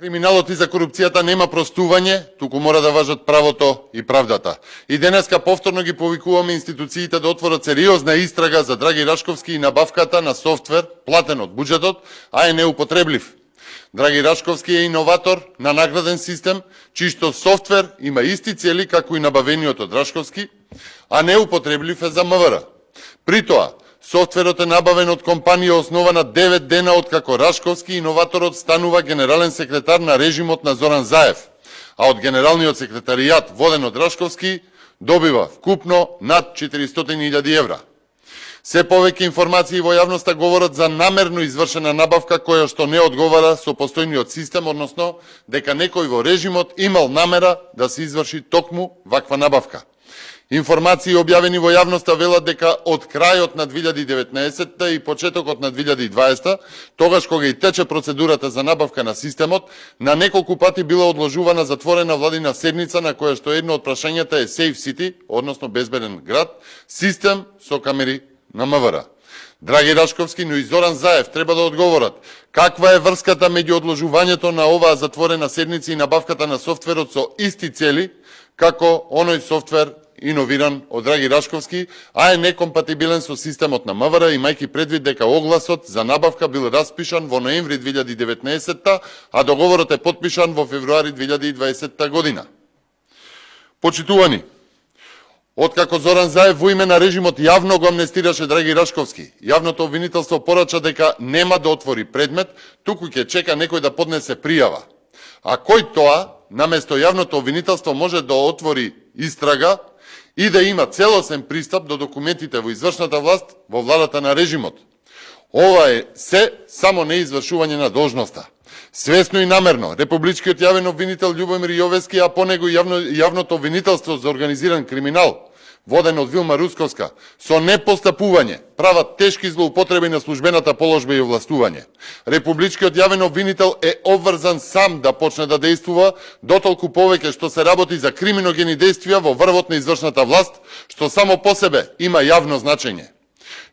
Криминалот и за корупцијата нема простување, туку мора да важат правото и правдата. И денеска повторно ги повикуваме институциите да отворат сериозна истрага за Драги Рашковски и набавката на софтвер платен од буџетот, а е неупотребив. Драги Рашковски е иноватор на награден систем, чишто софтвер има исти цели како и набавениот од Рашковски, а неупотреблив е за МВР. При тоа, софтверот е набавен од компанија основана 9 дена откако Рашковски, иноваторот, станува генерален секретар на режимот на Зоран Заев, а од генералниот секретаријат, воден од Рашковски, добива вкупно над 400.000 евра. Се повеќе информации во јавноста говорат за намерно извршена набавка која што не одговара со постојниот систем, односно дека некој во режимот имал намера да се изврши токму ваква набавка. Информации објавени во јавноста велат дека од крајот на 2019 и почетокот на 2020, тогаш кога и тече процедурата за набавка на системот, на неколку пати била одложувана затворена владина седница на која што едно од прашањата е Safe City, односно безбеден град, систем со камери на МВР. Драги Рашковски, но и Зоран Заев треба да одговорат каква е врската меѓу одложувањето на оваа затворена седница и набавката на софтверот со исти цели, како оној софтвер иновиран од Драги Рашковски, а е некомпатибилен со системот на МВР, имајќи предвид дека огласот за набавка бил распишан во ноември 2019, а договорот е потпишан во февруари 2020 година. Почитувани, откако Зоран Заев во име на режимот јавно го амнестираше Драги Рашковски, јавното обвинителство порача дека нема да отвори предмет, туку ќе чека некој да поднесе пријава. А кој тоа, наместо јавното обвинителство, може да отвори истрага и да има целосен пристап до документите во извршната власт во владата на режимот. Ова е се само неизвршување на должноста. Свесно и намерно, републичкиот јавен обвинител Љубомир Јовески, а по него јавното обвинителство за организиран криминал, воден од Вилма Русковска, со непостапување, прават тешки злоупотреби на службената положба и овластување. Републичкиот јавен обвинител е обврзан сам да почне да действува, дотолку повеќе што се работи за криминогени действија во врвот на извршната власт, што само по себе има јавно значење.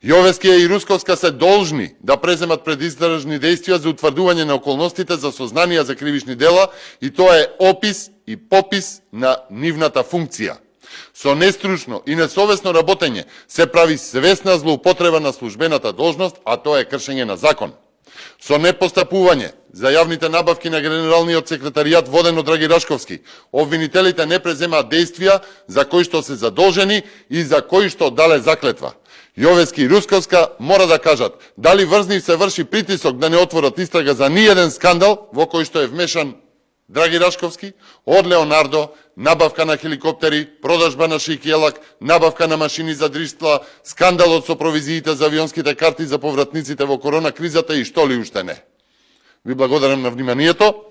Јовески и Русковска се должни да преземат предистражни действија за утврдување на околностите за сознанија за кривични дела, и тоа е опис и попис на нивната функција. Со нестручно и несовесно работење се прави свесна злоупотреба на службената должност, а тоа е кршење на закон. Со непостапување за јавните набавки на генералниот секретаријат воден од Драги Рашковски, обвинителите не преземаат действија за кои што се задолжени и за кои што дале заклетва. Јовески и Русковска мора да кажат дали врз нив се врши притисок да не отворат истрага за ниеден скандал во кој што е вмешан Драги Рашковски, од Леонардо, набавка на хеликоптери, продажба на шикјелак, набавка на машини за држтва, скандалот со провизиите за авионските карти за повратниците во корона кризата и што ли уште не. Ви благодарам на вниманието.